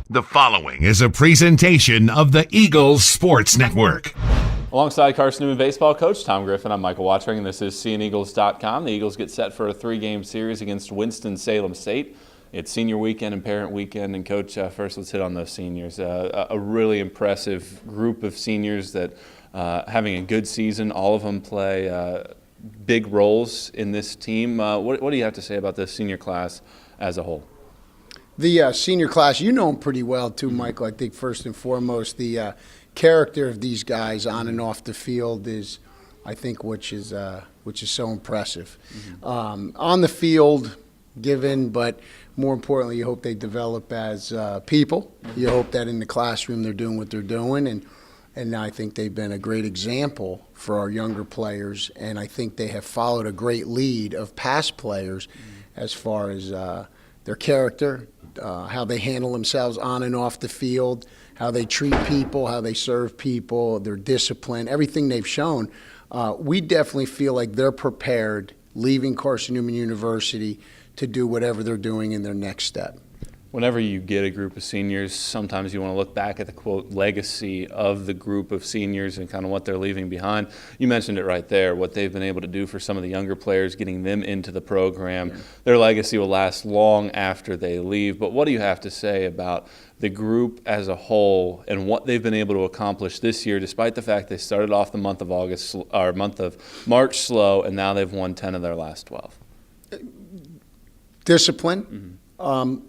The following is a presentation of the Eagles Sports Network. Alongside Carson-Newman baseball coach Tom Griffin, I'm Michael Watchering, and this is CNEagles.com. The Eagles get set for a 3-game series against Winston-Salem State. It's senior weekend and parent weekend, and Coach, first let's hit on those seniors. A really impressive group of seniors that having a good season. All of them play big roles in this team. What do you have to say about this senior class as a whole? The senior class, you know them pretty well too, Michael. I think first and foremost, the character of these guys on and off the field is, I think, which is so impressive. On the field, given, but more importantly, you hope they develop as people. You hope that in the classroom they're doing what they're doing, and I think they've been a great example for our younger players, and I think they have followed a great lead of past players as far as their character, how they handle themselves on and off the field, how they treat people, how they serve people, their discipline, everything they've shown. We definitely feel like they're prepared leaving Carson-Newman University to do whatever they're doing in their next step. Whenever you get a group of seniors, sometimes you want to look back at the, quote, legacy of the group of seniors and kind of what they're leaving behind. You mentioned it right there, what they've been able to do for some of the younger players, getting them into the program. Yeah. Their legacy will last long after they leave. But what do you have to say about the group as a whole and what they've been able to accomplish this year, despite the fact they started off the month of March slow, and now they've won 10 of their last 12? Discipline.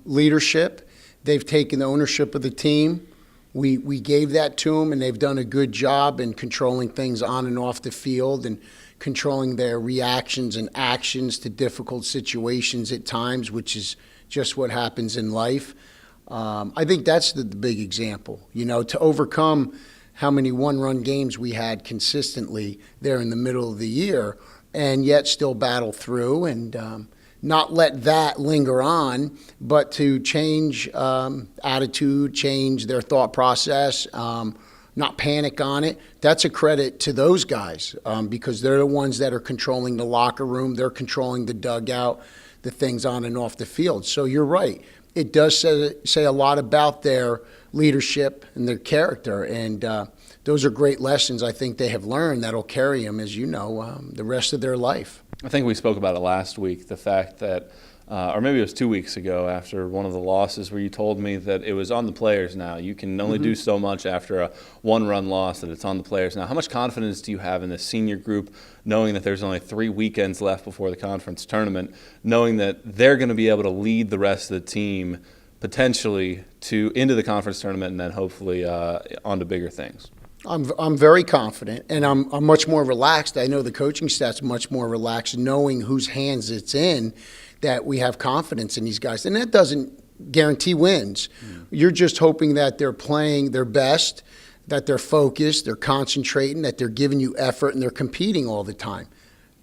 Leadership. They've taken ownership of the team. We gave that to them, and they've done a good job in controlling things on and off the field and controlling their reactions and actions to difficult situations at times, which is just what happens in life. I think that's the big example. You know, to overcome how many one-run games we had consistently there in the middle of the year and yet still battle through and not let that linger on, but to change attitude, change their thought process, not panic on it. That's a credit to those guys because they're the ones that are controlling the locker room. They're controlling the dugout, the things on and off the field. So you're right. It does say a lot about their leadership and their character, and those are great lessons I think they have learned that'll carry them, as you know, the rest of their life. I think we spoke about it last week, the fact that, or maybe it was 2 weeks ago after one of the losses where you told me that it was on the players now. You can only do so much after a one-run loss, that it's on the players now. How much confidence do you have in this senior group, knowing that there's only 3 weekends left before the conference tournament, knowing that they're going to be able to lead the rest of the team potentially into the conference tournament and then hopefully on to bigger things? I'm very confident, and I'm much more relaxed. I know the coaching staff's much more relaxed, knowing whose hands it's in, that we have confidence in these guys. And that doesn't guarantee wins. You're just hoping that they're playing their best, that they're focused, they're concentrating, that they're giving you effort, and they're competing all the time.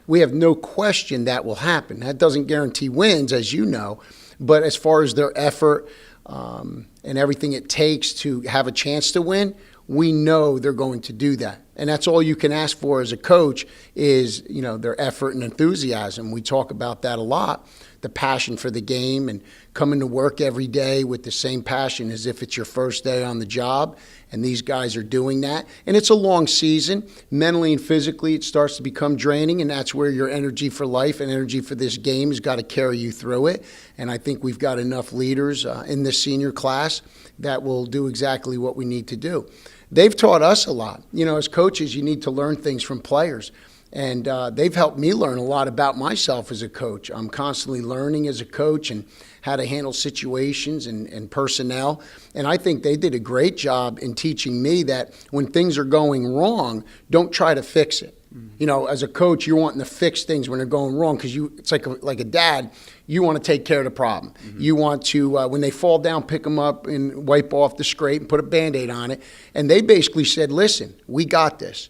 We have no question that will happen. That doesn't guarantee wins, as you know, but as far as their effort and everything it takes to have a chance to win, we know they're going to do that. And that's all you can ask for as a coach is, you know, their effort and enthusiasm. We talk about that a lot, the passion for the game and coming to work every day with the same passion as if it's your first day on the job. And these guys are doing that. And it's a long season. Mentally and physically, it starts to become draining, and that's where your energy for life and energy for this game has got to carry you through it. And I think we've got enough leaders in this senior class that will do exactly what we need to do. They've taught us a lot. You know, as coaches, you need to learn things from players. And they've helped me learn a lot about myself as a coach. I'm constantly learning as a coach and how to handle situations and personnel. And I think they did a great job in teaching me that when things are going wrong, don't try to fix it. You know, as a coach, you're wanting to fix things when they're going wrong because it's like a dad. You want to take care of the problem. You want to, when they fall down, pick them up and wipe off the scrape and put a Band-Aid on it. And they basically said, listen, we got this.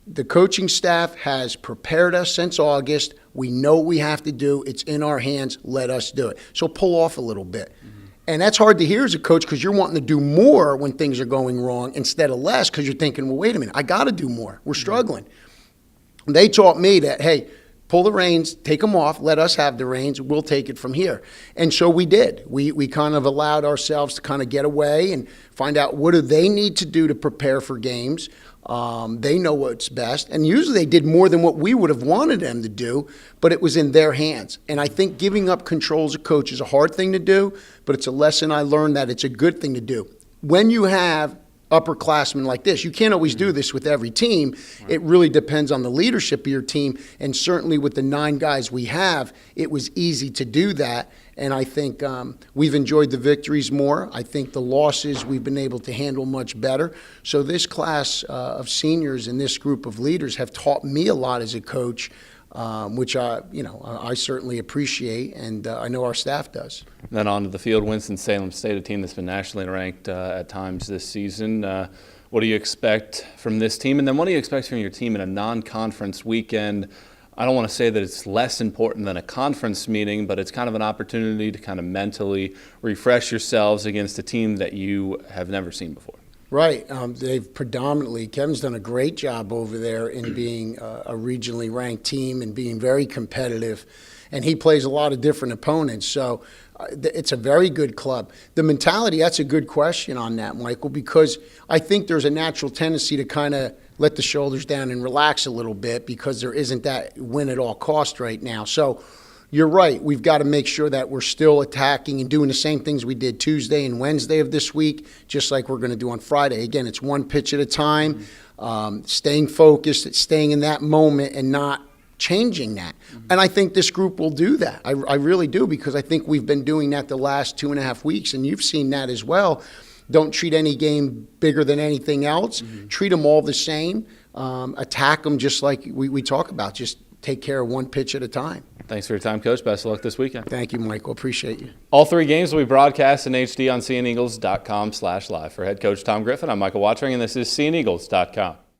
The coaching staff has prepared us since August. We know what we have to do. It's in our hands. Let us do it. So pull off a little bit. And that's hard to hear as a coach because you're wanting to do more when things are going wrong instead of less because you're thinking, well, wait a minute, I got to do more. We're struggling. They taught me that, hey, pull the reins, take them off, let us have the reins, we'll take it from here. And so we did. We kind of allowed ourselves to kind of get away and find out what do they need to do to prepare for games. They know what's best. And usually they did more than what we would have wanted them to do, but it was in their hands. And I think giving up control as a coach is a hard thing to do, but it's a lesson I learned that it's a good thing to do. When you have upperclassmen like this, you can't always do this with every team. It really depends on the leadership of your team, and certainly with the 9 guys we have, it was easy to do that. And I think we've enjoyed the victories more. I think the losses we've been able to handle much better. So this class of seniors and this group of leaders have taught me a lot as a coach, which I certainly appreciate, and I know our staff does. Then on to the field, Winston-Salem State, a team that's been nationally ranked at times this season. What do you expect from this team? And then what do you expect from your team in a non-conference weekend? I don't want to say that it's less important than a conference meeting, but it's kind of an opportunity to kind of mentally refresh yourselves against a team that you have never seen before. Right. They've predominantly, Kevin's done a great job over there in being a regionally ranked team and being very competitive. And he plays a lot of different opponents. So it's a very good club. The mentality, that's a good question on that, Michael, because I think there's a natural tendency to kind of let the shoulders down and relax a little bit because there isn't that win at all cost right now. So you're right. We've got to make sure that we're still attacking and doing the same things we did Tuesday and Wednesday of this week, just like we're going to do on Friday. Again, it's one pitch at a time, staying focused, staying in that moment and not changing that. And I think this group will do that. I really do, because I think we've been doing that the last 2.5 weeks, and you've seen that as well. Don't treat any game bigger than anything else. Treat them all the same. Attack them just like we talk about. Just take care of one pitch at a time. Thanks for your time, Coach. Best of luck this weekend. Thank you, Michael. Appreciate you. All 3 games will be broadcast in HD on CNEagles.com/live. For head coach Tom Griffin, I'm Michael Watchering, and this is CNEagles.com.